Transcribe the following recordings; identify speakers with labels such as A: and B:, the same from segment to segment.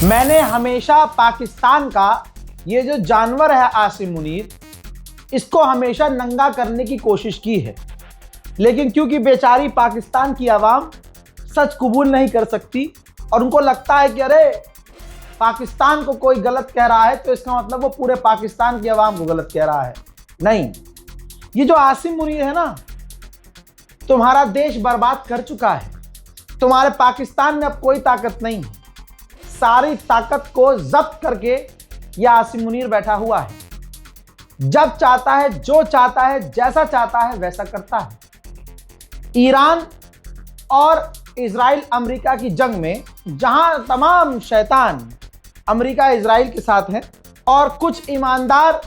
A: मैंने हमेशा पाकिस्तान का ये जो जानवर है आसिम मुनीर, इसको हमेशा नंगा करने की कोशिश की है, लेकिन क्योंकि बेचारी पाकिस्तान की आवाम सच कबूल नहीं कर सकती और उनको लगता है कि अरे पाकिस्तान को कोई गलत कह रहा है तो इसका मतलब वो पूरे पाकिस्तान की आवाम को गलत कह रहा है। नहीं, ये जो आसिम मुनीर है ना, तुम्हारा देश बर्बाद कर चुका है। तुम्हारे पाकिस्तान में अब कोई ताकत नहीं है। सारी ताकत को जब्त करके ये आसिम मुनीर बैठा हुआ है। जब चाहता है, जो चाहता है, जैसा चाहता है वैसा करता है। ईरान और इजराइल अमेरिका की जंग में जहां तमाम शैतान अमेरिका इजराइल के साथ हैं और कुछ ईमानदार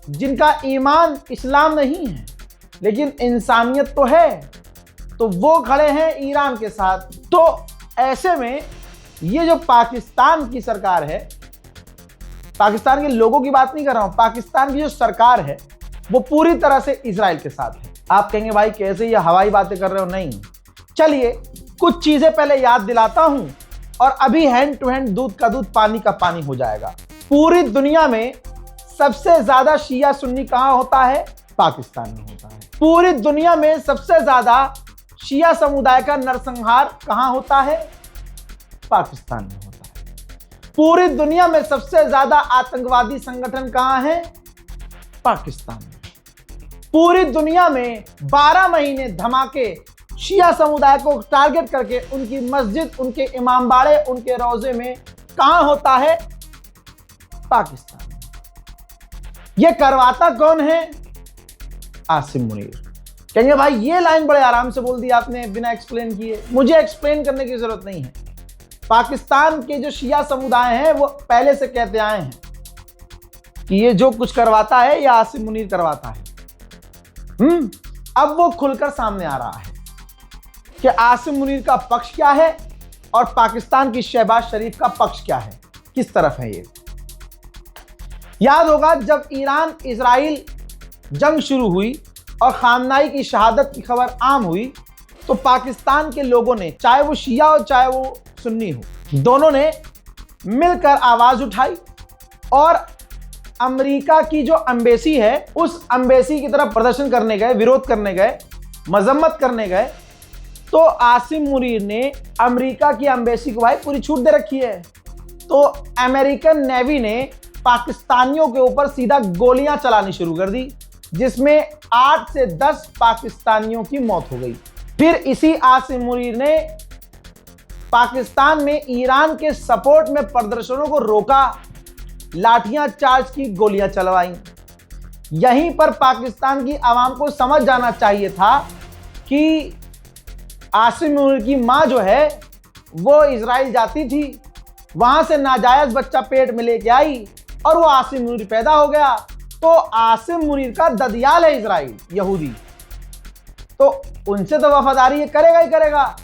A: जिनका ईमान इस्लाम नहीं है लेकिन इंसानियत तो है, तो वो खड़े हैं ईरान के साथ। तो ऐसे में ये जो पाकिस्तान की सरकार है, पाकिस्तान के लोगों की बात नहीं कर रहा हूं, पाकिस्तान की जो सरकार है वो पूरी तरह से इजराइल के साथ है। आप कहेंगे भाई कैसे ये हवाई बातें कर रहे हो? नहीं, चलिए कुछ चीजें पहले याद दिलाता हूं और अभी हैंड टू हैंड दूध का दूध पानी का पानी हो जाएगा। पूरी दुनिया में सबसे ज्यादा शिया सुन्नी कहां होता है? पाकिस्तान में होता है। पूरी दुनिया में सबसे ज्यादा शिया समुदाय का नरसंहार कहां होता है? पाकिस्तान में होता है। पूरी दुनिया में सबसे ज्यादा आतंकवादी संगठन कहां है? पाकिस्तान में। पूरी दुनिया में 12 महीने धमाके शिया समुदाय को टारगेट करके उनकी मस्जिद, उनके इमामबाड़े, उनके रोजे में कहां होता है? पाकिस्तान में। यह करवाता कौन है? आसिम मुनीर। कहेंगे भाई ये लाइन बड़े आराम से बोल दी आपने बिना एक्सप्लेन किए। मुझे एक्सप्लेन करने की जरूरत नहीं है। पाकिस्तान के जो शिया समुदाय हैं वो पहले से कहते आए हैं कि ये जो कुछ करवाता है ये आसिम मुनीर करवाता है। अब वो खुलकर सामने आ रहा है कि आसिम मुनीर का पक्ष क्या है और पाकिस्तान की शहबाज शरीफ का पक्ष क्या है, किस तरफ है ये। याद होगा जब ईरान इजराइल जंग शुरू हुई और खामनाई की शहादत की खबर आम हुई तो पाकिस्तान के लोगों ने, चाहे वो शिया हो चाहे वो सुन्नी हो, दोनों ने मिलकर आवाज उठाई और अमेरिका की जो एम्बेसी है उस एम्बेसी की तरफ प्रदर्शन करने गए, विरोध करने गए, मजम्मत करने गए। तो आसिम मुनीर ने अमेरिका की एम्बेसी को भाई पूरी छूट दे रखी है। तो अमेरिकन नेवी ने पाकिस्तानियों के ऊपर सीधा गोलियां चलानी शुरू कर दी, जिसमें 8 से 10 पाकिस्तानियों की मौत हो गई। फिर इसी आसिम मुनीर ने पाकिस्तान में ईरान के सपोर्ट में प्रदर्शनों को रोका, लाठियां चार्ज की, गोलियां चलवाई। यहीं पर पाकिस्तान की आवाम को समझ जाना चाहिए था कि आसिम मुनीर की मां जो है वो इजराइल जाती थी, वहां से नाजायज बच्चा पेट में लेके आई और वो आसिम मुनीर पैदा हो गया। तो आसिम मुनीर का ददियाल है इजराइल, यहूदी, तो उनसे तो वफादारी ये करेगा ही करेगा।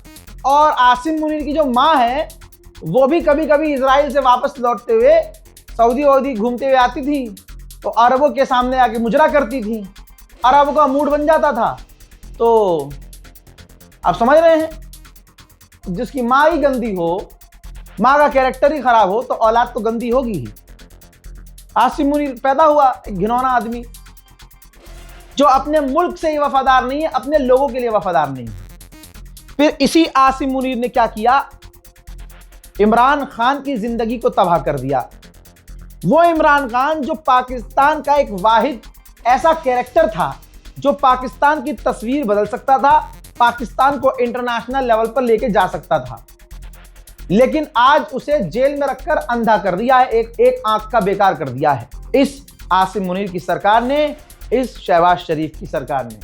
A: और आसिम मुनीर की जो मां है वो भी कभी कभी इजराइल से वापस लौटते हुए सऊदी वऊदी घूमते हुए आती थी तो अरबों के सामने आके मुजरा करती थी, अरबों का मूड बन जाता था। तो आप समझ रहे हैं, जिसकी मां ही गंदी हो, मां का कैरेक्टर ही खराब हो तो औलाद तो गंदी होगी ही। आसिम मुनीर पैदा हुआ एक घिनौना आदमी जो अपने मुल्क से ही वफादार नहीं है, अपने लोगों के लिए वफादार नहीं है। फिर इसी आसिम मुनीर ने क्या किया? इमरान खान की जिंदगी को तबाह कर दिया। वो इमरान खान जो पाकिस्तान का एक वाहिद ऐसा कैरेक्टर था जो पाकिस्तान की तस्वीर बदल सकता था, पाकिस्तान को इंटरनेशनल लेवल पर लेके जा सकता था, लेकिन आज उसे जेल में रखकर अंधा कर दिया है, एक आंख का बेकार कर दिया है इस आसिम मुनीर की सरकार ने, इस शहबाज शरीफ की सरकार ने।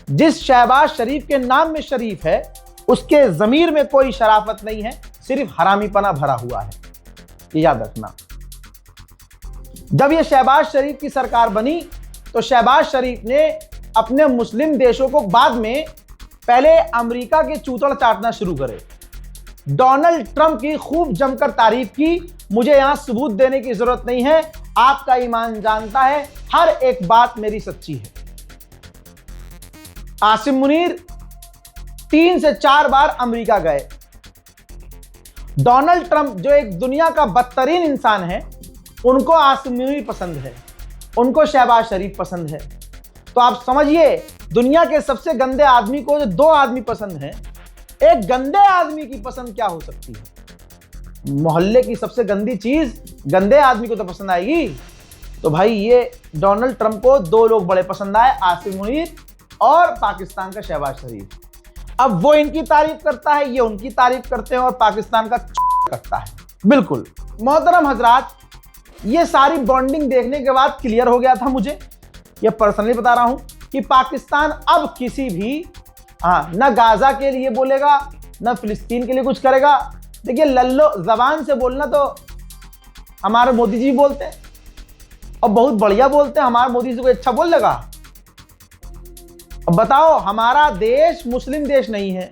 A: जिस शहबाज शरीफ के नाम में शरीफ है उसके जमीर में कोई शराफत नहीं है, सिर्फ हरामीपना भरा हुआ है, ये याद रखना। जब ये शहबाज शरीफ की सरकार बनी तो शहबाज शरीफ ने अपने मुस्लिम देशों को बाद में पहले अमेरिका के चूतड़ चाटना शुरू करे। डोनाल्ड ट्रंप की खूब जमकर तारीफ की। मुझे यहां सबूत देने की जरूरत नहीं है, आपका ईमान जानता है, हर एक बात मेरी सच्ची है। आसिम मुनीर 3 से 4 बार अमेरिका गए डोनाल्ड ट्रंप जो एक दुनिया का बदतरीन इंसान है, उनको आसिम मुनीर पसंद है, उनको शहबाज शरीफ पसंद है। तो आप समझिए, दुनिया के सबसे गंदे आदमी को जो दो आदमी पसंद हैं, एक गंदे आदमी की पसंद क्या हो सकती है? मोहल्ले की सबसे गंदी चीज गंदे आदमी को तो पसंद आएगी। तो भाई ये डोनाल्ड ट्रंप को दो लोग बड़े पसंद आए, आसिम मुनीर और पाकिस्तान का शहबाज शरीफ। अब वो इनकी तारीफ करता है, ये उनकी तारीफ करते हैं और पाकिस्तान का करता है। बिल्कुल मोहतरम हजरात, ये सारी बॉन्डिंग देखने के बाद क्लियर हो गया था मुझे, ये पर्सनली बता रहा हूं कि पाकिस्तान अब किसी भी न गाजा के लिए बोलेगा, न फिलिस्तीन के लिए कुछ करेगा। देखिए, लल्लो जबान से बोलना तो हमारे मोदी जी बोलते हैं और बहुत बढ़िया बोलते हैं। हमारे मोदी जी को अच्छा बोल लगा। अब बताओ, हमारा देश मुस्लिम देश नहीं है,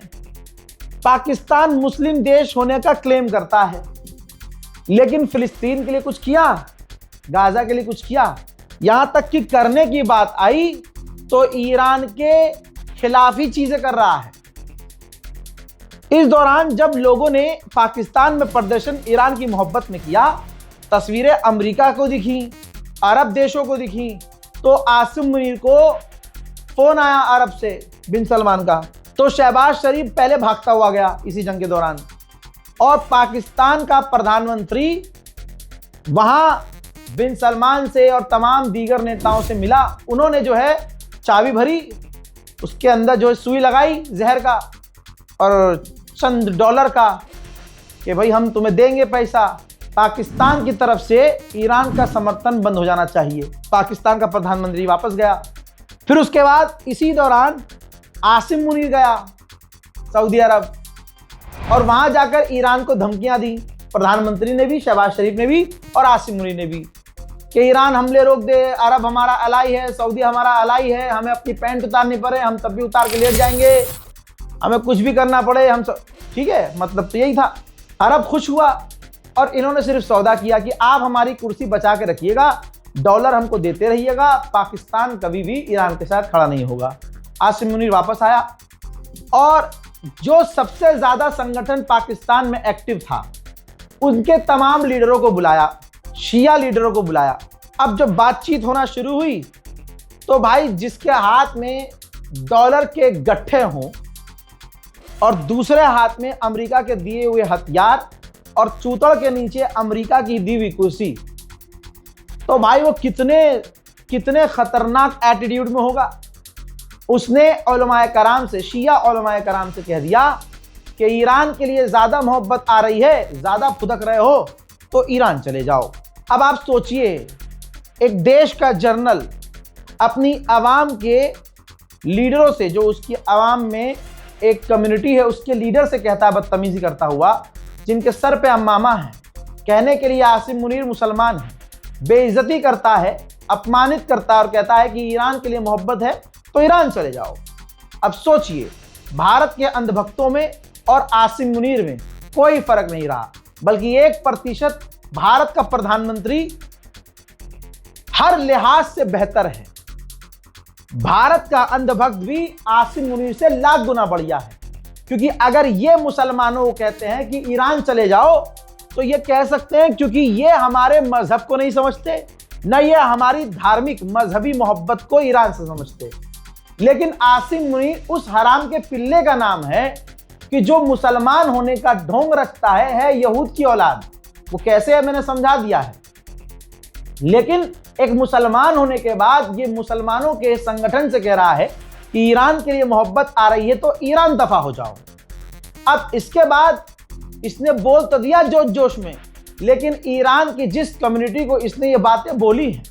A: पाकिस्तान मुस्लिम देश होने का क्लेम करता है, लेकिन फिलिस्तीन के लिए कुछ किया, गाजा के लिए कुछ किया? यहां तक कि करने की बात आई तो ईरान के खिलाफ ही चीजें कर रहा है। इस दौरान जब लोगों ने पाकिस्तान में प्रदर्शन ईरान की मोहब्बत में किया, तस्वीरें अमेरिका को दिखी, अरब देशों को दिखी, तो आसिम मुनीर को फोन आया अरब से, बिन सलमान का। तो शहबाज शरीफ पहले भागता हुआ गया इसी जंग के दौरान, और पाकिस्तान का प्रधानमंत्री वहां बिन सलमान से और तमाम दीगर नेताओं से मिला। उन्होंने जो है चाबी भरी, उसके अंदर जो है सुई लगाई जहर का और चंद डॉलर का कि भाई हम तुम्हें देंगे पैसा। पाकिस्तान की तरफ से ईरान का समर्थन बंद हो जाना चाहिए। पाकिस्तान का प्रधानमंत्री वापस गया। फिर उसके बाद इसी दौरान आसिम मुनीर गया सऊदी अरब, और वहां जाकर ईरान को धमकियां दी, प्रधानमंत्री ने भी, शहबाज शरीफ ने भी और आसिम मुनीर ने भी, कि ईरान हमले रोक दे, अरब हमारा अलाई है, सऊदी हमारा अलाई है, हमें अपनी पैंट उतारनी पड़े हम तब भी उतार के लेट जाएंगे, हमें कुछ भी करना पड़े हम सब। ठीक है, मतलब तो यही था। अरब खुश हुआ और इन्होंने सिर्फ सौदा किया कि आप हमारी कुर्सी बचा के रखिएगा, डॉलर हमको देते रहिएगा, पाकिस्तान कभी भी ईरान के साथ खड़ा नहीं होगा। आसिम मुनीर वापस आया और जो सबसे ज्यादा संगठन पाकिस्तान में एक्टिव था उनके तमाम लीडरों को बुलाया, शिया लीडरों को बुलाया। अब जब बातचीत होना शुरू हुई तो भाई जिसके हाथ में डॉलर के गट्ठे हों और दूसरे हाथ में अमेरिका के दिए हुए हथियार और चूतड़ के नीचे अमेरिका की दी हुई कुर्सी, तो भाई वो कितने खतरनाक एटीट्यूड में होगा। उसने उलमाए कराम से, शिया उलमाए कराम से कह दिया कि ईरान के लिए ज्यादा मोहब्बत आ रही है, ज्यादा फुदक रहे हो तो ईरान चले जाओ। अब आप सोचिए, एक देश का जर्नल अपनी आवाम के लीडरों से, जो उसकी आवाम में एक कम्युनिटी है उसके लीडर से कहता है बदतमीजी करता हुआ, जिनके सर पे अम्मामा है, कहने के लिए आसिम मुनीर मुसलमान है, बेइज्जती करता है, अपमानित करता है और कहता है कि ईरान के लिए मोहब्बत है तो ईरान चले जाओ। अब सोचिए, भारत के अंधभक्तों में और आसिम मुनीर में कोई फर्क नहीं रहा, बल्कि 1% भारत का प्रधानमंत्री हर लिहाज से बेहतर है। भारत का अंधभक्त भी आसिम मुनीर से लाख गुना बढ़िया है, क्योंकि अगर ये मुसलमानों को कहते हैं कि ईरान चले जाओ तो ये कह सकते हैं क्योंकि ये हमारे मजहब को नहीं समझते, न ये हमारी धार्मिक मजहबी मोहब्बत को ईरान से समझते। लेकिन आसिम मुनीर उस हराम के पिल्ले का नाम है कि जो मुसलमान होने का ढोंग रखता है यहूद की औलाद। वो कैसे है मैंने समझा दिया है, लेकिन एक मुसलमान होने के बाद ये मुसलमानों के संगठन से कह रहा है कि ईरान के लिए मोहब्बत आ रही है तो ईरान दफा हो जाओ। अब इसके बाद इसने बोल तो दिया जोश जोश में, लेकिन ईरान की जिस कम्युनिटी को इसने ये बातें बोली हैं,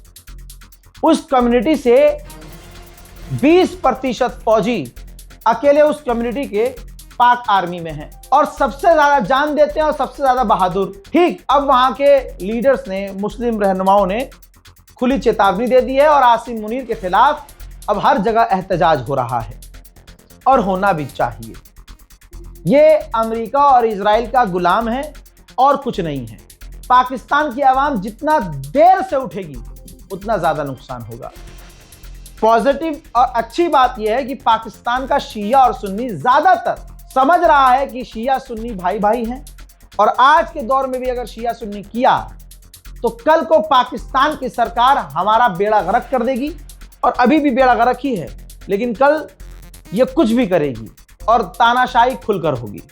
A: उस कम्युनिटी से 20% फौजी अकेले उस कम्युनिटी के पाक आर्मी में हैं और सबसे ज्यादा जान देते हैं और सबसे ज्यादा बहादुर। ठीक, अब वहां के लीडर्स ने, मुस्लिम रहनुमाओं ने खुली चेतावनी दे दी है और आसिम मुनीर के खिलाफ अब हर जगह एहतजाज हो रहा है और होना भी चाहिए। ये अमेरिका और इजराइल का गुलाम है और कुछ नहीं है। पाकिस्तान की आवाम जितना देर से उठेगी उतना ज्यादा नुकसान होगा। पॉजिटिव और अच्छी बात यह है कि पाकिस्तान का शिया और सुन्नी ज्यादातर समझ रहा है कि शिया सुन्नी भाई भाई हैं और आज के दौर में भी अगर शिया सुन्नी किया तो कल को पाकिस्तान की सरकार हमारा बेड़ा गर्क कर देगी, और अभी भी बेड़ा गर्क ही है, लेकिन कल ये कुछ भी करेगी और तानाशाही खुलकर होगी।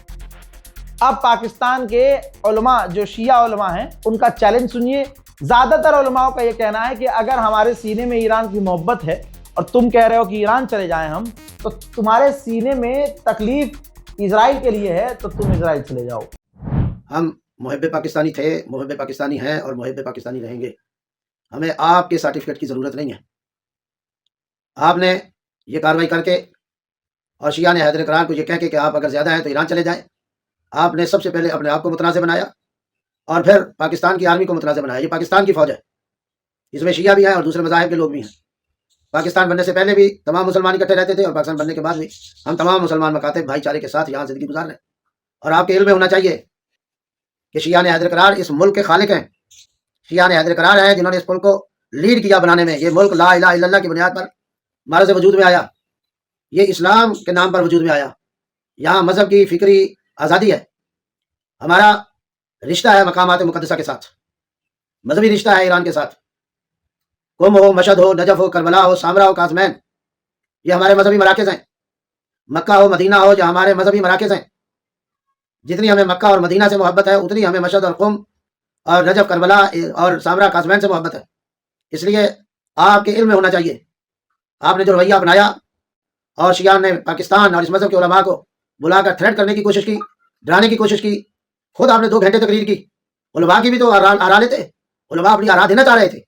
A: अब पाकिस्तान के उलमा जो शिया उलमा हैं उनका चैलेंज सुनिए। ज्यादातर उलमाओं का यह कहना है कि अगर हमारे सीने में ईरान की मोहब्बत है और तुम कह रहे हो कि ईरान चले जाएं हम, तो तुम्हारे सीने में तकलीफ इजराइल के लिए है तो तुम इजराइल चले जाओ।
B: हम मुहब्बे पाकिस्तानी थे, मुहब्बे पाकिस्तानी हैं और मुहब्बे पाकिस्तानी रहेंगे। हमें आपके सर्टिफिकेट की ज़रूरत नहीं है। आपने ये कार्रवाई करके और शिया ने हैदर करार को ये कह के कि आप अगर ज़्यादा हैं तो ईरान चले जाएं, आपने सबसे पहले अपने आप को मुतनाज़ बनाया और फिर पाकिस्तान की आर्मी को मुतनाज़ बनाया। ये पाकिस्तान की फ़ौज है, इसमें शिया भी हैं और दूसरे मज़ाहिब के लोग भी हैं। पाकिस्तान बनने से पहले भी तमाम मुसलमान इकट्ठे रहते थे और पाकिस्तान बनने के बाद भी हम तमाम मुसलमान मकाते भाईचारे के साथ यहाँ ज़िंदगी गुजार रहे हैं। और आपके इल्म में होना चाहिए कि शिया ने हैदर करार इस मुल्क के खालिक हैं। शिया ने हैदर करार है जिन्होंने इस मुल्क को लीड किया बनाने में। ये मुल्क ला इलाहा इल्लल्लाह की बुनियाद पर हमारे से वजूद में आया, ये इस्लाम के नाम पर वजूद में आया। यहाँ मजहब की फिक्री आज़ादी है। हमारा रिश्ता है मकामात मुकद्दसा के साथ, मजहबी रिश्ता है ईरान के साथ। कुम हो, मशहद हो, नजफ हो, करबला हो, सामरा हो, काज़मैन, ये हमारे मजहबी मराकज़ हैं। मक्का हो, मदीना हो, जो हमारे मजहबी मराकज़ हैं। जितनी हमें मक्का और मदीना से मोहब्बत है उतनी हमें मशहद और कुम और नजफ, करबला और सामरा, काज़मैन से मोहब्बत है। इसलिए आपके इल्म में होना चाहिए। आपने जो रवैया अपनाया और शिया ने पाकिस्तान और इस मजहब के उलमा को बुलाकर थ्रेट करने की कोशिश की, डराने की कोशिश की। खुद आपने 2 घंटे तकरीर की, उलमा की भी तो आरा लेते, उलमा अपनी आरा देना चाह रहे थे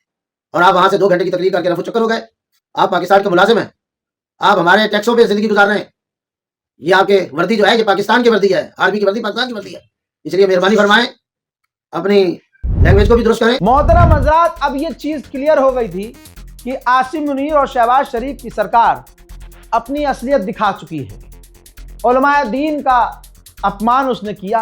B: और आप वहां से 2 घंटे की तकरीर करके रफू चक्कर हो गए। आप पाकिस्तान के मुलाजिम हैं, आप हमारे टैक्सों पे जिंदगी गुजार रहे हैं। ये आपके वर्दी जो है ये पाकिस्तान की वर्दी है, आर्मी की वर्दी पाकिस्तान की वर्दी है। इसलिए मेहरबानी फरमाएं, अपनी लैंग्वेज को भी दुरुस्त करें।
A: मोहतरम हज़रात, अब ये चीज क्लियर हो गई थी कि आसिम मुनीर और शहबाज शरीफ की सरकार अपनी असलियत दिखा चुकी है। उलमाए दीन का अपमान उसने किया।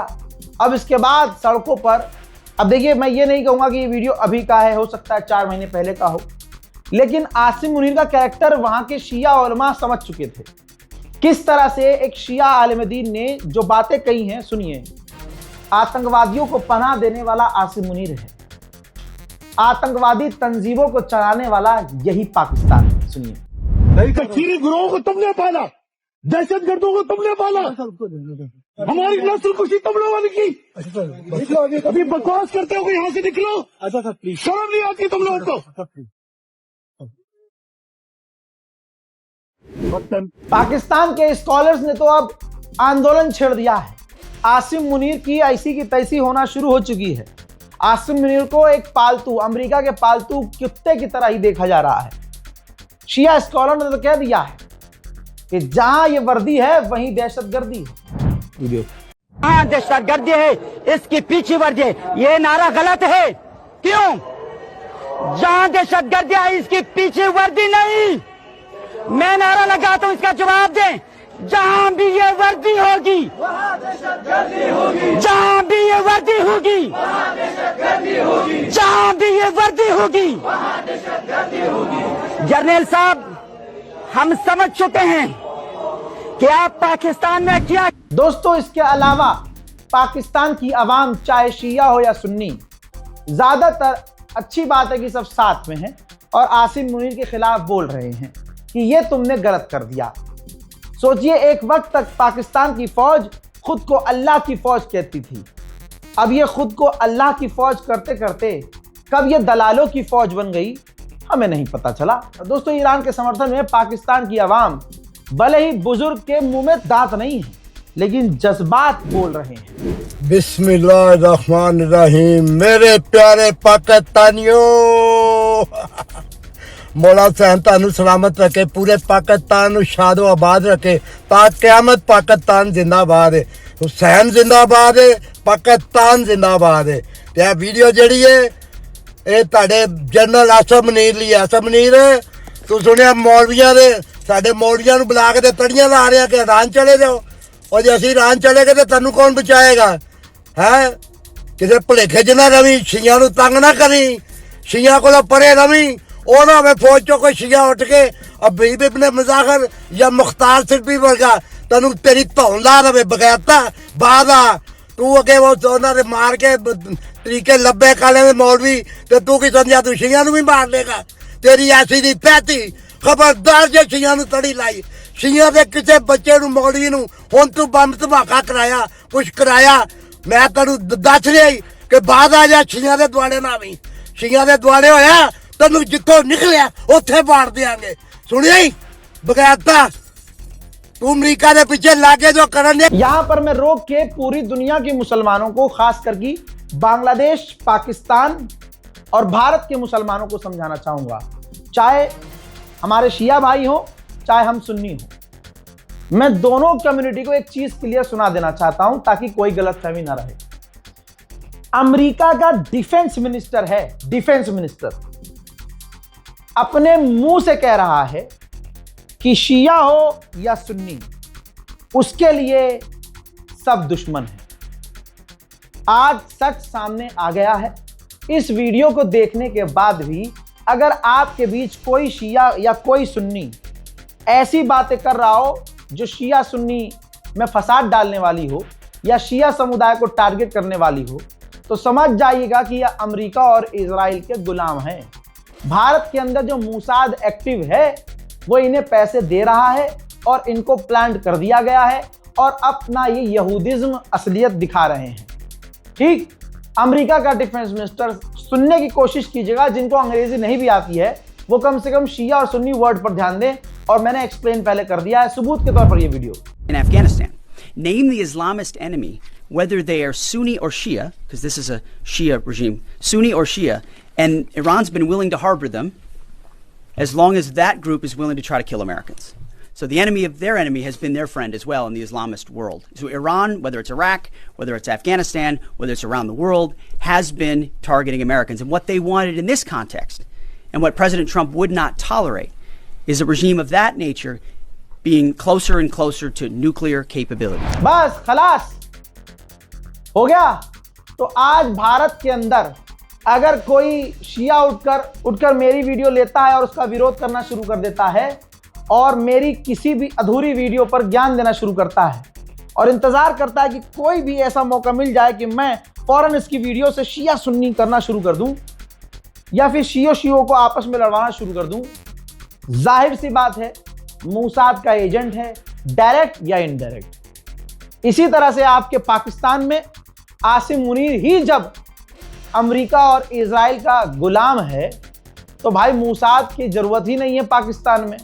A: अब इसके बाद सड़कों पर, अब देखिए मैं ये नहीं कहूँगा कि ये वीडियो अभी का है, हो सकता है 4 महीने पहले का हो, लेकिन आसिम मुनीर का कैरेक्टर वहाँ के शिया उलमा समझ चुके थे। किस तरह से एक शिया आलिम दीन ने जो बातें कही हैं, सुनिए। आतंकवादियों को पनाह देने वाला आसिम मुनीर है, आतंकवादी तंजीमों को चलाने वाला यही पाकिस्तान है। सुनिए।
C: तकफीरी गिरोह को तुमने पाला, दहशतगर्दों को तुमने पाला, हमारी नस्ल कुशी तुम लोगों ने की। अभी बकवास करते हो, यहाँ से निकलो। शर्म नहीं आती तुम लोगों को?
A: पाकिस्तान के स्कॉलर्स ने तो अब आंदोलन छेड़ दिया है। आसिम मुनीर की ऐसी की तैसी होना शुरू हो चुकी है। आसिम मुनीर को एक पालतू, अमेरिका के पालतू कुत्ते की तरह ही देखा जा रहा है। शिया स्कॉलर ने तो कह दिया है कि जहां ये वर्दी है वहीं दहशतगर्दी है। वीडियो।
D: हाँ, दहशतगर्दी है, इसकी पीछे वर्दी है। ये नारा गलत है। क्यों? जहां दहशतगर्दी है इसकी पीछे वर्दी नहीं। मैं नारा लगाता हूं, इसका जवाब दें। जहां भी ये वर्दी होगी, जहां भी ये वर्दी होगी, जहां भी ये वर्दी होगी। जर्नल साहब, हम समझ चुके हैं कि आप पाकिस्तान में क्या।
A: दोस्तों, इसके अलावा पाकिस्तान की आवाम चाहे शिया हो या सुन्नी, ज्यादातर अच्छी बात है कि सब साथ में हैं और आसिम मुनीर के खिलाफ बोल रहे हैं कि ये तुमने गलत कर दिया। सोचिए, एक वक्त तक पाकिस्तान की फौज खुद को अल्लाह की फौज कहती थी। अब ये खुद को अल्लाह की फौज करते करते कब ये दलालों की फौज बन गई, हमें नहीं पता चला। दोस्तों, ईरान के समर्थन में पाकिस्तान की आवाम भले ही बुजुर्ग के मुंह में दांत नहीं है, लेकिन जज्बात बोल रहे हैं।
C: बिस्मिल्लाहिर्रहमानिर्रहीम। मेरे प्यारे पाकिस्तानियों, मौला हुसैन तानू सलामत रखे, पूरे पाकिस्तान नू शादो आबाद रखे। क़यामत पाकिस्तान जिंदाबाद है, हुसैन जिंदाबाद है, पाकिस्तान जिंदाबाद है। ते वीडियो जड़ी है ये तुहाडे जनरल आसिम मुनीर ली। आसिम मुनीर, तू सुनिया मौलवियां दे, साडे मौलवियां नू बुला के तड़ियां ला रहे कि ईरान चले जाओ, और जे असीं ईरान चले गए तो तैनू कौन बचाएगा? है किसी भुलेखे च ना रवी, शिया नू तंग ना करी, शिया को परे रवी। ਉਹ ਨਾ ਹੋਵੇ ਫੌਜ ਚੋਂ ਕੋਈ ਸ਼ੀਆ ਉੱਠ ਕੇ ਅਬੀਬ ਇਬਨ ਮੁਜ਼ਾਹਰ ਜਾਂ ਮੁਖਤਾਰ ਸਿਰਫੀ ਵਰਗਾ ਤੈਨੂੰ ਤੇਰੀ ਧੌਣ ਲਾ ਦੇਵੇ ਬਗੈਰਤਾ ਬਾਦਾ। तू अगे वो उन्होंने मार के तरीके लब्बे काले में मौलवी ते तू की समझा तू शिया भी मार लेगा तेरी ऐसी दी पैती खबरदार जे शिया तड़ी लाई शिया के किसी बच्चे मौलवी हुण तू बंब धमाका कराया कुछ कराया मैं तेन दस रहा कि बाद आ जा शिया के दुआले ना भी शिया के दुआले होया तेन जितों निकलिया उत्थे मार देंगे सुनिया ही बगैरता तू अमरीका के पीछे लागे जो करन
A: यहां पर मैं रोक के पूरी दुनिया के मुसलमानों को, खास करके बांग्लादेश, पाकिस्तान और भारत के मुसलमानों को समझाना चाहूंगा, चाहे हमारे शिया भाई हो चाहे हम सुन्नी हो, मैं दोनों कम्युनिटी को एक चीज क्लियर सुना देना चाहता हूं ताकि कोई गलतफहमी ना रहे। अमेरिका का डिफेंस मिनिस्टर है, डिफेंस मिनिस्टर अपने मुंह से कह रहा है कि शिया हो या सुन्नी, उसके लिए सब दुश्मन है। आज सच सामने आ गया है। इस वीडियो को देखने के बाद भी अगर आपके बीच कोई शिया या कोई सुन्नी ऐसी बातें कर रहा हो जो शिया सुन्नी में फसाद डालने वाली हो या शिया समुदाय को टारगेट करने वाली हो, तो समझ जाइएगा कि यह अमेरिका और इजराइल के गुलाम हैं। भारत के अंदर जो मूसाद एक्टिव है वो इन्हें पैसे दे रहा है और इनको प्लान कर दिया गया है और अपना ये यहूदिज्म असलियत दिखा रहे हैं। ठीक, अमेरिका का डिफेंस मिनिस्टर सुनने की कोशिश कीजिएगा, जिनको अंग्रेजी नहीं भी आती है वो कम से कम शिया और सुन्नी वर्ड पर ध्यान दें, और मैंने एक्सप्लेन पहले कर दिया है सबूत के तौर पर ये video.
E: In Afghanistan, name the Islamist enemy, whether they are Sunni or Shia, because this is a Shia regime, Sunni or Shia, and Iran's been willing to harbor them as long as that group is willing to try to kill Americans. So the enemy of their enemy has been their friend as well in the Islamist world. So Iran, whether it's Iraq, whether it's Afghanistan, whether it's around the world, has been targeting Americans. And what they wanted in this context, and what President Trump would not tolerate, is a regime of that nature being closer and closer to nuclear capability.
A: बस खलास हो गया। तो आज भारत के अंदर अगर कोई शिया उठकर मेरी वीडियो लेता है और उसका विरोध करना शुरू कर देता है और मेरी किसी भी अधूरी वीडियो पर ज्ञान देना शुरू करता है और इंतजार करता है कि कोई भी ऐसा मौका मिल जाए कि मैं फौरन इसकी वीडियो से शिया सुन्नी करना शुरू कर दूं या फिर शियों को आपस में लड़वाना शुरू कर दूं, जाहिर सी बात है मूसाद का एजेंट है, डायरेक्ट या इनडायरेक्ट। इसी तरह से आपके पाकिस्तान में आसिम मुनीर ही जब अमेरिका और इजराइल का गुलाम है तो भाई मूसाद की जरूरत ही नहीं है पाकिस्तान में।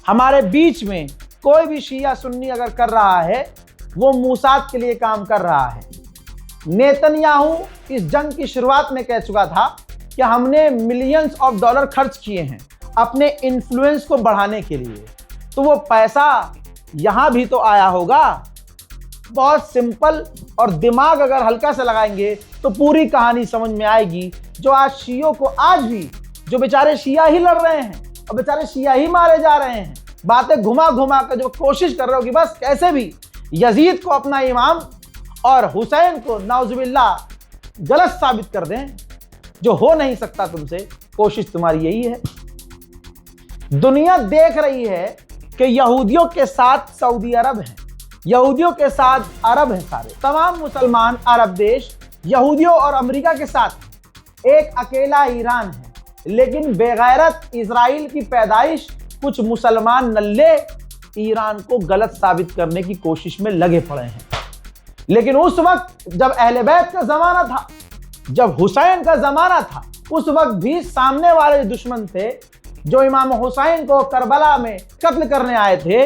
A: हमारे बीच में कोई भी शिया सुन्नी अगर कर रहा है वो मूसाद के लिए काम कर रहा है। नेतन्याहू इस जंग की शुरुआत में कह चुका था कि हमने मिलियंस ऑफ डॉलर खर्च किए हैं अपने इन्फ्लुएंस को बढ़ाने के लिए, तो वो पैसा यहां भी तो आया होगा। बहुत सिंपल, और दिमाग अगर हल्का से लगाएंगे तो पूरी कहानी समझ में आएगी। जो आज शियों को, आज भी जो बेचारे शिया ही लड़ रहे हैं और बेचारे शिया ही मारे जा रहे हैं, बातें घुमा घुमा कर जो कोशिश कर रहे हो कि बस कैसे भी यजीद को अपना इमाम और हुसैन को नाउजुबिल्लाह गलत साबित कर दें, जो हो नहीं सकता तुमसे। कोशिश तुम्हारी यही है। दुनिया देख रही है कि यहूदियों के साथ सऊदी अरब है, यहूदियों के साथ अरब है, सारे तमाम मुसलमान अरब देश यहूदियों और अमेरिका के साथ, एक अकेला ईरान है। लेकिन बेगैरत इजराइल की पैदाइश कुछ मुसलमान नल्ले ईरान को गलत साबित करने की कोशिश में लगे पड़े हैं। लेकिन उस वक्त जब अहले बैत का जमाना था, जब हुसैन का जमाना था, उस वक्त भी सामने वाले दुश्मन थे जो इमाम हुसैन को करबला में कत्ल करने आए थे,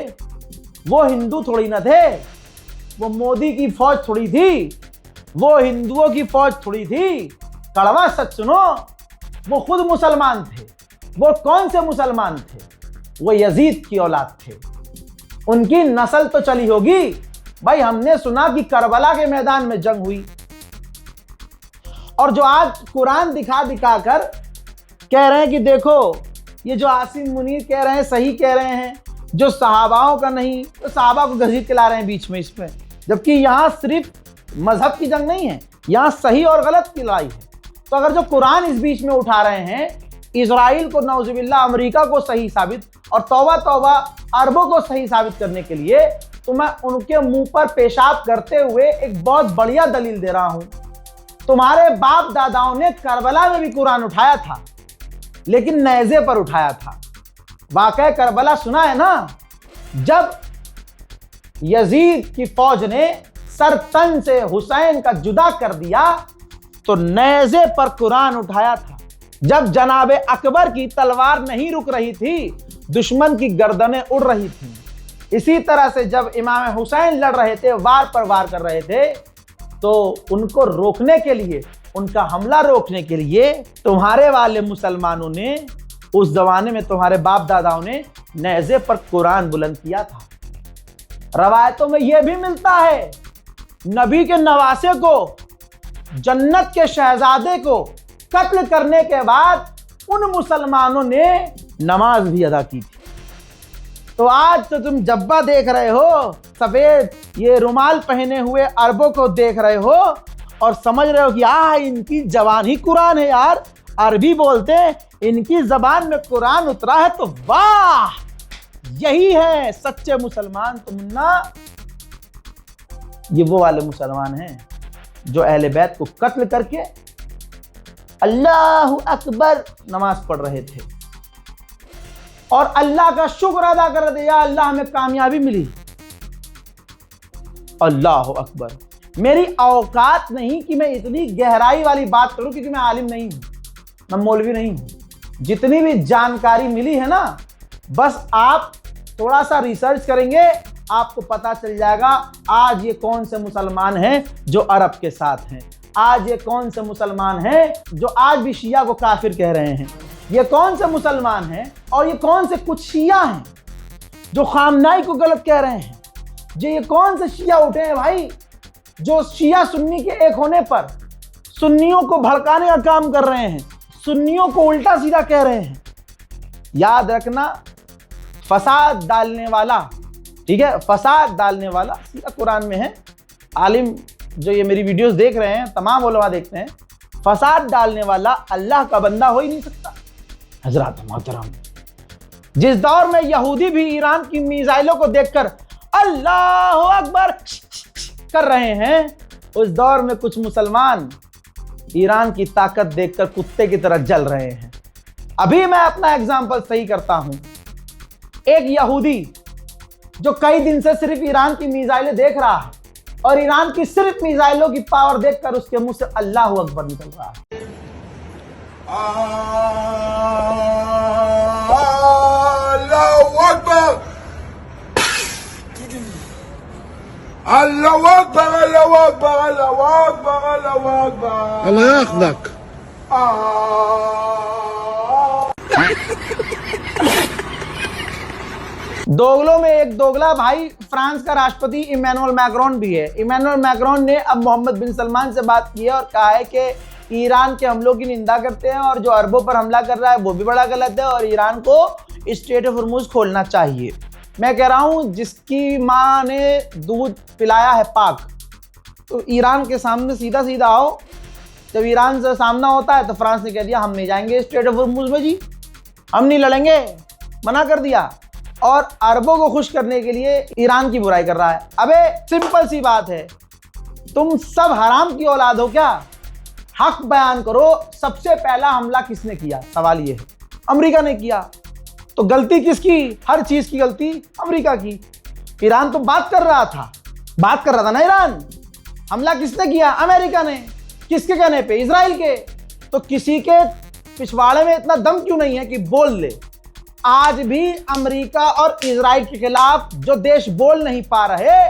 A: वो हिंदू थोड़ी ना थे, वो मोदी की फौज थोड़ी थी, वो हिंदुओं की फौज थोड़ी थी। कड़वा सच सुनो, वो खुद मुसलमान थे। वो कौन से मुसलमान थे? वो यजीद की औलाद थे। उनकी नस्ल तो चली होगी भाई। हमने सुना कि करबला के मैदान में जंग हुई, और जो आज कुरान दिखा दिखा कर कह रहे हैं कि देखो ये जो आसिम मुनीर कह रहे हैं सही कह रहे हैं, जो सहाबाओं का नहीं, तो सहाबा को घसीट के ला रहे हैं बीच में इसमें, जबकि यहाँ सिर्फ मजहब की जंग नहीं है, यहाँ सही और गलत की लड़ाई है। तो अगर जो कुरान इस बीच में उठा रहे हैं इजराइल को नाउजुबिल्लाह, अमेरिका को सही साबित और तौबा तौबा अरबों को सही साबित करने के लिए, तो मैं उनके मुंह पर पेशाब करते हुए एक बहुत बढ़िया दलील दे रहा हूं। तुम्हारे बाप दादाओं ने करबला में भी कुरान उठाया था, लेकिन नेज़े पर उठाया था। वाक़या करबला सुना है ना, जब यजीद की फौज ने सर तन से हुसैन का जुदा कर दिया तो नेज़े पर कुरान उठाया था। जब जनाबे अकबर की तलवार नहीं रुक रही थी, दुश्मन की गर्दनें उड़ रही थी। इसी तरह से जब इमाम हुसैन लड़ रहे थे, वार पर वार कर रहे थे, तो उनको रोकने के लिए, उनका हमला रोकने के लिए तुम्हारे वाले मुसलमानों ने, उस जमाने में तुम्हारे बाप दादाओं ने नेज़े पर कुरान बुलंद किया था। रवायतों में यह भी मिलता है, नबी के नवासे को, जन्नत के शहजादे को कत्ल करने के बाद उन मुसलमानों ने नमाज भी अदा की थी। तो आज तो तुम जब्बा देख रहे हो, सफेद ये रुमाल पहने हुए अरबों को देख रहे हो और समझ रहे हो कि इनकी जबान ही कुरान है यार, अरबी बोलते हैं, इनकी जबान में कुरान उतरा है, तो वाह, यही है सच्चे मुसलमान। तुम ना, ये वो वाले मुसलमान हैं जो अहले बैत को कत्ल करके अल्लाहु अकबर नमाज पढ़ रहे थे और अल्लाह का शुक्र अदा कर रहे थे, या अल्लाह हमें कामयाबी मिली। अल्लाहु अकबर। मेरी औकात नहीं कि मैं इतनी गहराई वाली बात करूं, क्योंकि मैं आलिम नहीं हूं, मैं मौलवी नहीं हूं। जितनी भी जानकारी मिली है ना, बस आप थोड़ा सा रिसर्च करेंगे, आपको पता चल जाएगा आज ये कौन से मुसलमान हैं जो अरब के साथ हैं, आज ये कौन से मुसलमान हैं जो आज भी शिया को काफिर कह रहे हैं, ये कौन से मुसलमान हैं और ये कौन से कुछ शिया हैं जो खामनाई को गलत कह रहे हैं, जो ये कौन से शिया उठे हैं भाई जो शिया सुन्नी के एक होने पर सुन्नियों को भड़काने का काम कर रहे हैं, सुन्नियों को उल्टा सीधा कह रहे हैं। याद रखना, फसाद डालने वाला, ठीक है, फसाद डालने वाला सीधा कुरान में है। आलिम जो ये मेरी वीडियोस देख रहे हैं, तमाम उलमा देखते हैं, फसाद डालने वाला अल्लाह का बंदा हो ही नहीं सकता। हजरात मोहतरम, जिस दौर में यहूदी भी ईरान की मिसाइलों को देखकर अल्लाहु अकबर कर रहे हैं, उस दौर में कुछ मुसलमान ईरान की ताकत देखकर कुत्ते की तरह जल रहे हैं। अभी मैं अपना एग्जाम्पल सही करता हूं। एक यहूदी जो कई दिन से सिर्फ ईरान की मिसाइलें देख रहा है और ईरान की सिर्फ मिसाइलों की पावर देखकर उसके मुंह से अल्लाहु अकबर निकल रहा है।
C: अल्लाहु अकबर, अल्लाहु अकबर, अल्लाहु अकबर, अल्लाहु अकबर, अल्लाहु अकबर, अल्लाह याखदक।
A: दोगलों में एक दोगला भाई फ्रांस का राष्ट्रपति इमैनुअल मैक्रोन भी है। इमैनुअल मैक्रोन ने अब मोहम्मद बिन सलमान से बात की है और कहा है कि ईरान के हमलों की निंदा करते हैं और जो अरबों पर हमला कर रहा है वो भी बड़ा गलत है और ईरान को स्ट्रेट ऑफ हॉर्मुज़ खोलना चाहिए। मैं कह रहा हूं, जिसकी माँ ने दूध पिलाया है पाक, तो ईरान के सामने सीधा सीधा आओ। जब ईरान से सामना होता है तो फ्रांस ने कह दिया हम नहीं जाएंगे स्ट्रेट ऑफ हॉर्मुज़ में जी, हम नहीं लड़ेंगे, मना कर दिया। और अरबों को खुश करने के लिए ईरान की बुराई कर रहा है। अबे सिंपल सी बात है, तुम सब हराम की औलाद हो क्या? हक बयान करो। सबसे पहला हमला किसने किया? सवाल ये है। अमेरिका ने किया। तो गलती किसकी? हर चीज की गलती अमेरिका की। ईरान तो बात कर रहा था ना ईरान। हमला किसने किया? अमेरिका ने। किसके कहने पे? इजराइल के। तो किसी के पिछवाड़े में इतना दम क्यों नहीं है कि बोल ले? आज भी अमेरिका और इजराइल के खिलाफ जो देश बोल नहीं पा रहे,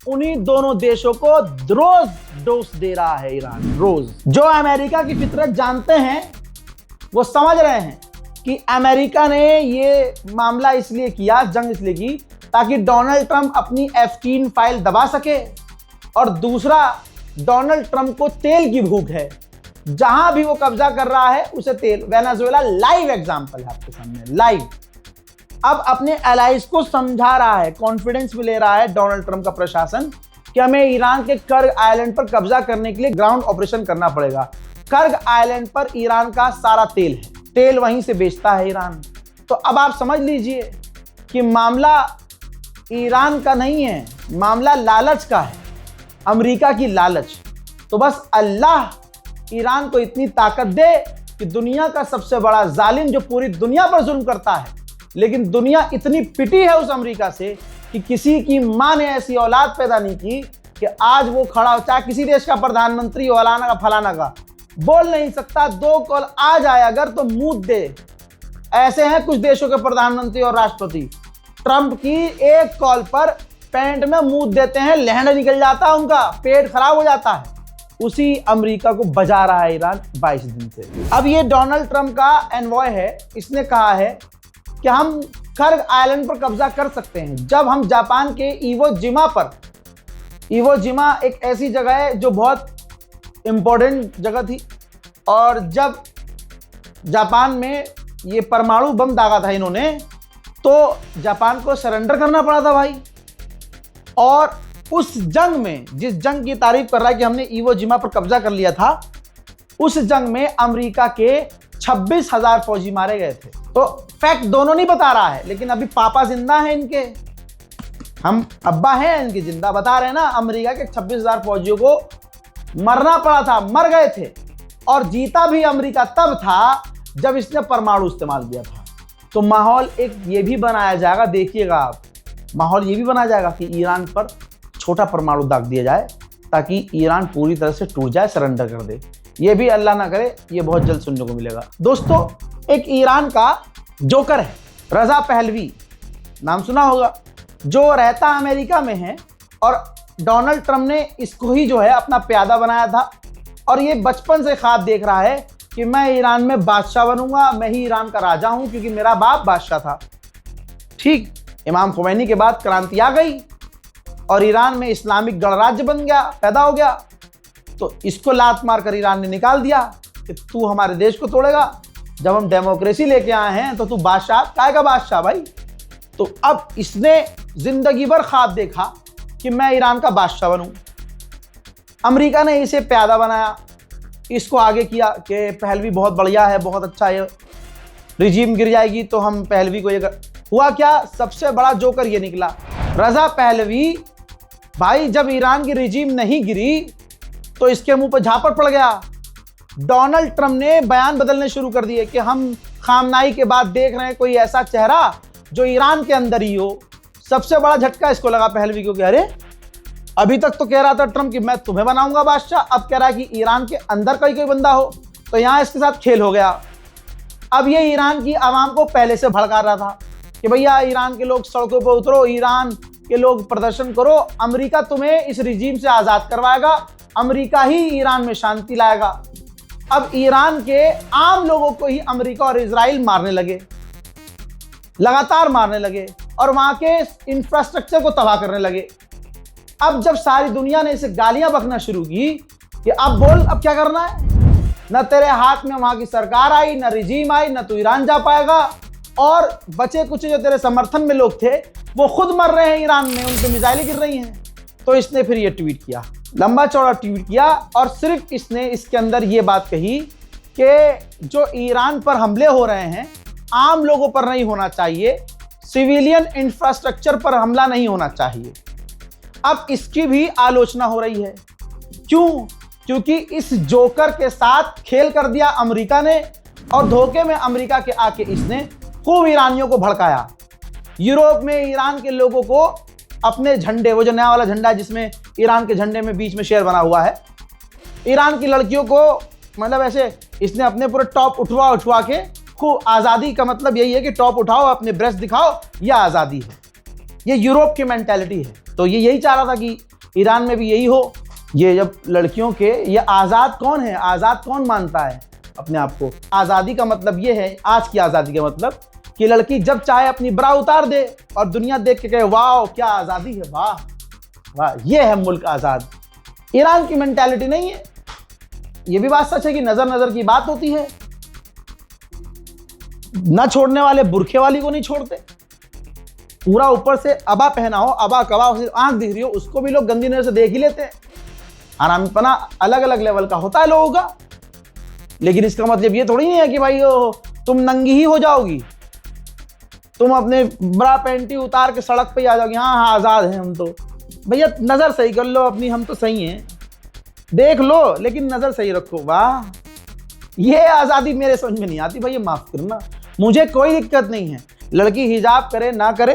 A: उन्हीं दोनों देशों को रोज डोज दे रहा है ईरान, रोज। जो अमेरिका की फितरत जानते हैं वो समझ रहे हैं कि अमेरिका ने ये मामला इसलिए किया, जंग इसलिए की ताकि डोनाल्ड ट्रंप अपनी F-16 फाइल दबा सके। और दूसरा, डोनाल्ड ट्रंप को तेल की भूख है, जहां भी वो कब्जा कर रहा है उसे तेल। वेनेजुएला लाइव एग्जांपल है आपके सामने, लाइव। अब अपने एलाइज को समझा रहा है, कॉन्फिडेंस भी ले रहा है डोनाल्ड ट्रंप का प्रशासन कि हमें ईरान के कर्ग आइलैंड पर कब्जा करने के लिए ग्राउंड ऑपरेशन करना पड़ेगा। कर्ग आइलैंड पर ईरान का सारा तेल है, तेल वहीं से बेचता है ईरान। तो अब आप समझ लीजिए कि मामला ईरान का नहीं है, मामला लालच का है, अमेरिका की लालच। तो बस अल्लाह ईरान को इतनी ताकत दे कि दुनिया का सबसे बड़ा जालिम जो पूरी दुनिया पर जुल्म करता है, लेकिन दुनिया इतनी पिटी है उस अमेरिका से कि किसी की मां ने ऐसी औलाद पैदा नहीं की कि आज वो खड़ा हो, चाहे किसी देश का प्रधानमंत्री हो, फलाना का फलाना का, बोल नहीं सकता, 2 कॉल आ जाए अगर तो मुंह दे। ऐसे हैं कुछ देशों के प्रधानमंत्री और राष्ट्रपति, ट्रंप की एक कॉल पर पैंट में मुंह देते हैं, लहंड निकल जाता है उनका, पेट खराब हो जाता है। उसी अमेरिका को बजा रहा है ईरान 22 दिन से। अब ये डोनाल्ड ट्रंप का एनवॉय है, इसने कहा है कि हम कर्ग आइलैंड पर कब्जा कर सकते हैं जब हम जापान के इवो जिमा पर, इवो जिमा एक ऐसी जगह है जो बहुत इंपॉर्टेंट जगह थी, और जब जापान में ये परमाणु बम दागा था इन्होंने, तो जापान को सरेंडर करना पड़ा था भाई। और उस जंग में, जिस जंग की तारीफ कर रहा है कि हमने इवो जिमा पर कब्जा कर लिया था, उस जंग में अमेरिका के 26,000 फौजी मारे गए थे। तो फैक्ट दोनों नहीं बता रहा है, लेकिन अभी पापा जिंदा हैं इनके, हम अब्बा हैं इनके जिंदा, बता रहे हैं ना, अमेरिका के 26,000 फौजियों को मरना पड़ा था, मर गए थे। और जीता भी अमेरिका तब था जब इसने परमाणु इस्तेमाल किया था। तो माहौल एक ये भी बनाया जाएगा, देखिएगा आप, माहौल ये भी बनाया जाएगा कि ईरान पर छोटा परमाणु दाग दिया जाए ताकि ईरान पूरी तरह से टूट जाए, सरेंडर कर दे। ये भी अल्लाह ना करे, ये बहुत जल्द सुनने को मिलेगा। दोस्तों, एक ईरान का जोकर है, रजा पहलवी, नाम सुना होगा, जो रहता अमेरिका में है, और डोनाल्ड ट्रंप ने इसको ही जो है अपना प्यादा बनाया था, और ये बचपन से ख्वाब देख रहा है कि मैं ईरान में बादशाह बनूंगा, मैं ही ईरान का राजा हूं, क्योंकि मेरा बाप बादशाह था। ठीक, इमाम खुमैनी के बाद क्रांति आ गई और ईरान में इस्लामिक गणराज्य बन गया, पैदा हो गया। तो इसको लात मारकर ईरान ने निकाल दिया कि तू हमारे देश को तोड़ेगा, जब हम डेमोक्रेसी लेके आए हैं तो तू बादशाह, काय का बादशाह भाई। तो अब इसने जिंदगी भर ख्वाब देखा कि मैं ईरान का बादशाह बनूं। अमेरिका ने इसे प्यादा बनाया, इसको आगे किया कि पहलवी बहुत बढ़िया है, बहुत अच्छा है, रिजीम गिर जाएगी तो हम पहलवी को ये हुआ क्या, सबसे बड़ा जोकर ये निकला, रजा पहलवी। भाई जब ईरान की रिजीम नहीं गिरी तो इसके मुंह पर झापड़ पड़ गया। डोनाल्ड ट्रंप ने बयान बदलने शुरू कर दिए कि हम खामनाई के बाद देख रहे हैं कोई ऐसा चेहरा जो ईरान के अंदर ही हो। सबसे बड़ा झटका इसको लगा पहलवी को कि अरे, अभी तक तो कह रहा था ट्रंप कि मैं तुम्हें बनाऊंगा बादशाह, अब कह रहा है कि ईरान के अंदर कोई बंदा हो। तो यहां इसके साथ खेल हो गया। अब ये ईरान की आवाम को पहले से भड़का रहा था कि भैया ईरान के लोग सड़कों पर उतरो, ईरान के लोग प्रदर्शन करो, अमेरिका तुम्हें इस रिजीम से आज़ाद करवाएगा, अमेरिका ही ईरान में शांति लाएगा। अब ईरान के आम लोगों को ही अमेरिका और इजराइल मारने लगे, लगातार मारने लगे, और वहां के इंफ्रास्ट्रक्चर को तबाह करने लगे। अब जब सारी दुनिया ने इसे गालियां बकना शुरू की कि अब बोल, अब क्या करना है, न तेरे हाथ में वहां की सरकार आई, न रिजीम आई, न तू ईरान जा पाएगा, और बचे कुछ जो तेरे समर्थन में लोग थे वो खुद मर रहे हैं ईरान में, उन पे मिसाइलें गिर रही हैं। तो इसने फिर ये ट्वीट किया, लंबा चौड़ा ट्वीट किया, और सिर्फ इसने इसके अंदर ये बात कही कि जो ईरान पर हमले हो रहे हैं आम लोगों पर नहीं होना चाहिए, सिविलियन इंफ्रास्ट्रक्चर पर हमला नहीं होना चाहिए। अब इसकी भी आलोचना हो रही है। क्यों? क्योंकि इस जोकर के साथ खेल कर दिया अमेरिका ने, और धोखे में अमेरिका के आके इसने खूब ईरानियों को भड़काया। यूरोप में ईरान के लोगों को अपने झंडे, वो जो नया वाला झंडा है जिसमें ईरान के झंडे में बीच में शेर बना हुआ है, ईरान की लड़कियों को मतलब ऐसे इसने अपने पूरे टॉप उठवा के खूब, आज़ादी का मतलब यही है कि टॉप उठाओ, अपने ब्रेस्ट दिखाओ, यह आज़ादी है। ये यूरोप की मेंटालिटी है। तो ये यही चाह रहा था कि ईरान में भी यही हो। ये जब लड़कियों के, ये आज़ाद कौन है, आज़ाद कौन मानता है अपने आप को? आज़ादी का मतलब ये है, आज की आज़ादी का मतलब कि लड़की जब चाहे अपनी ब्रा उतार दे और दुनिया देख के कहे वाह क्या आज़ादी है, वाह वाह, ये है मुल्क आज़ाद। ईरान की मेंटालिटी नहीं है। ये भी बात सच है कि नजर नजर की बात होती है, न छोड़ने वाले बुरखे वाली को नहीं छोड़ते। पूरा ऊपर से अबा पहना हो, अबा कबा, आंख दिख रही हो, उसको भी लोग गंदी नजर से देख ही लेते हैं। हरामीपना अलग अलग लेवल का होता है लोगों का, लेकिन इसका मतलब ये थोड़ी नहीं है कि भाई तुम नंगी ही हो जाओगी। तुम अपने ब्रा पैंटी उतार के सड़क पे ही आ जाओगे, हाँ हाँ आज़ाद हैं हम तो। भैया नज़र सही कर लो अपनी, हम तो सही हैं, देख लो लेकिन नज़र सही रखो। वाह, ये आज़ादी मेरे समझ में नहीं आती भैया, माफ़ करना। मुझे कोई दिक्कत नहीं है, लड़की हिजाब करे ना करे,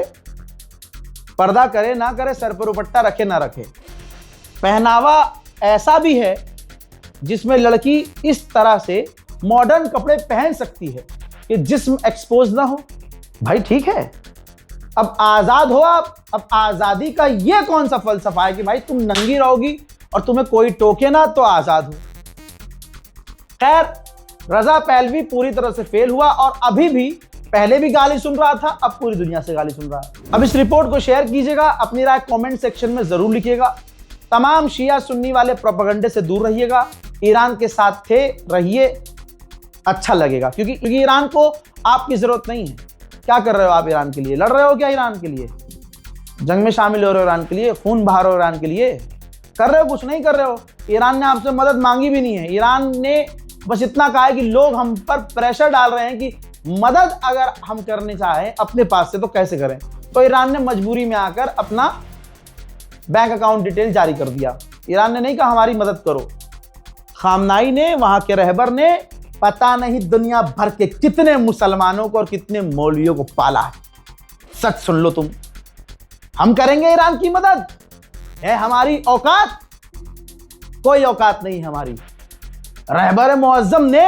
A: पर्दा करे ना करे, सर पर दुपट्टा रखे ना रखे, पहनावा ऐसा भी है जिसमें लड़की इस तरह से मॉडर्न कपड़े पहन सकती है कि जिस्म एक्सपोज ना हो। भाई ठीक है, अब आज़ाद हो आप। अब आज़ादी का ये कौन सा फलसफा है कि भाई तुम नंगी रहोगी और तुम्हें कोई टोके ना तो आज़ाद हो। खैर, रजा पहलवी पूरी तरह से फेल हुआ और अभी भी, पहले भी गाली सुन रहा था, अब पूरी दुनिया से गाली सुन रहा है। अब इस रिपोर्ट को शेयर कीजिएगा, अपनी राय कमेंट सेक्शन में जरूर लिखिएगा। तमाम शिया सुन्नी वाले प्रोपेगेंडे से दूर रहिएगा, ईरान के साथ थे रहिए, अच्छा लगेगा। क्योंकि ईरान को आपकी जरूरत नहीं है। क्या कर रहे हो आप ईरान के लिए? लड़ रहे हो क्या ईरान के लिए? जंग में शामिल हो रहे हो ईरान के लिए? खून बहा रहे हो ईरान के लिए? कर रहे हो? कुछ नहीं कर रहे हो। ईरान ने आपसे मदद मांगी भी नहीं है। ईरान ने बस इतना कहा है कि लोग हम पर प्रेशर डाल रहे हैं कि मदद अगर हम करनी चाहें अपने पास से तो कैसे करें। तो ईरान ने मजबूरी में आकर अपना बैंक अकाउंट डिटेल जारी कर दिया। ईरान ने नहीं कहा हमारी मदद करो। खामनाई ने, वहां के रहबर ने पता नहीं दुनिया भर के कितने मुसलमानों को और कितने मौलवियों को पाला है। सच सुन लो तुम, हम करेंगे ईरान की मदद, है हमारी औकात? कोई औकात नहीं हमारी। रहबर मुअज्जम ने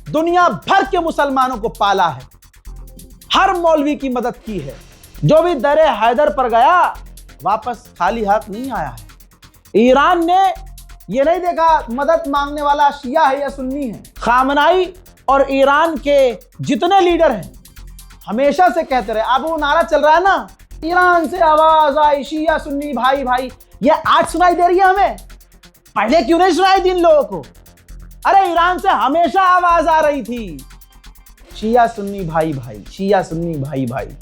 A: दुनिया भर के मुसलमानों को पाला है, हर मौलवी की मदद की है। जो भी दरे हैदर पर गया वापस खाली हाथ नहीं आया है। ईरान ने ये नहीं देखा मदद मांगने वाला शिया है या सुन्नी है। खामनाई और ईरान के जितने लीडर हैं हमेशा से कहते रहे, अब वो नारा चल रहा है ना, ईरान से आवाज आई, शिया सुन्नी भाई भाई, ये आज सुनाई दे रही है हमें, पहले क्यों नहीं सुनाई थी इन लोगों को? अरे ईरान से हमेशा आवाज आ रही थी, शिया सुन्नी भाई भाई, शिया सुन्नी भाई भाई।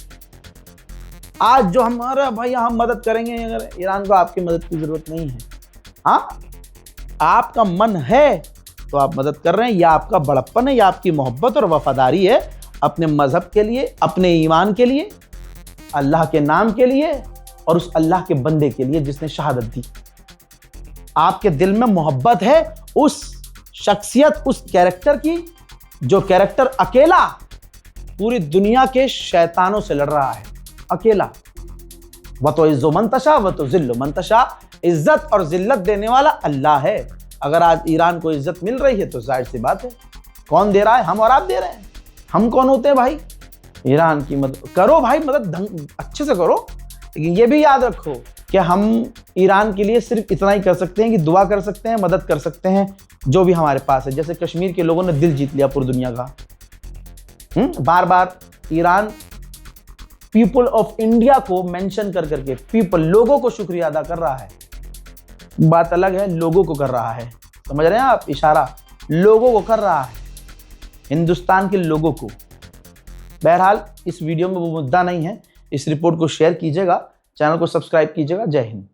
A: आज जो हमारा भैया हम मदद करेंगे, अगर ईरान को आपकी मदद की जरूरत नहीं है। हाँ, आपका मन है तो आप मदद कर रहे हैं, या आपका बड़प्पन है, या आपकी मोहब्बत और वफादारी है अपने मजहब के लिए, अपने ईमान के लिए, अल्लाह के नाम के लिए और उस अल्लाह के बंदे के लिए जिसने शहादत दी। आपके दिल में मोहब्बत है उस शख्सियत, उस कैरेक्टर की, जो कैरेक्टर अकेला पूरी दुनिया के शैतानों से लड़ रहा है, अकेला। वह तो इज्जो मंतशा वह तो जिल्लो मंतशा, इज्जत और जिल्लत देने वाला अल्लाह है। अगर आज ईरान को इज्जत मिल रही है तो जाहिर सी बात है, कौन दे रहा है? हम और आप दे रहे हैं। हम कौन होते हैं भाई? ईरान की मदद करो भाई, मदद अच्छे से करो, लेकिन ये भी याद रखो कि हम ईरान के लिए सिर्फ इतना ही कर सकते हैं कि दुआ कर सकते हैं, मदद कर सकते हैं जो भी हमारे पास है। जैसे कश्मीर के लोगों ने दिल जीत लिया पूरी दुनिया का। बार बार ईरान पीपल ऑफ इंडिया को मेंशन कर करके पीपल, लोगों को शुक्रिया अदा कर रहा है। बात अलग है, लोगों को कर रहा है, समझ रहे हैं आप? इशारा लोगों को कर रहा है, हिंदुस्तान के लोगों को। बहरहाल इस वीडियो में वो मुद्दा नहीं है। इस रिपोर्ट को शेयर कीजिएगा, चैनल को सब्सक्राइब कीजिएगा। जय हिंद।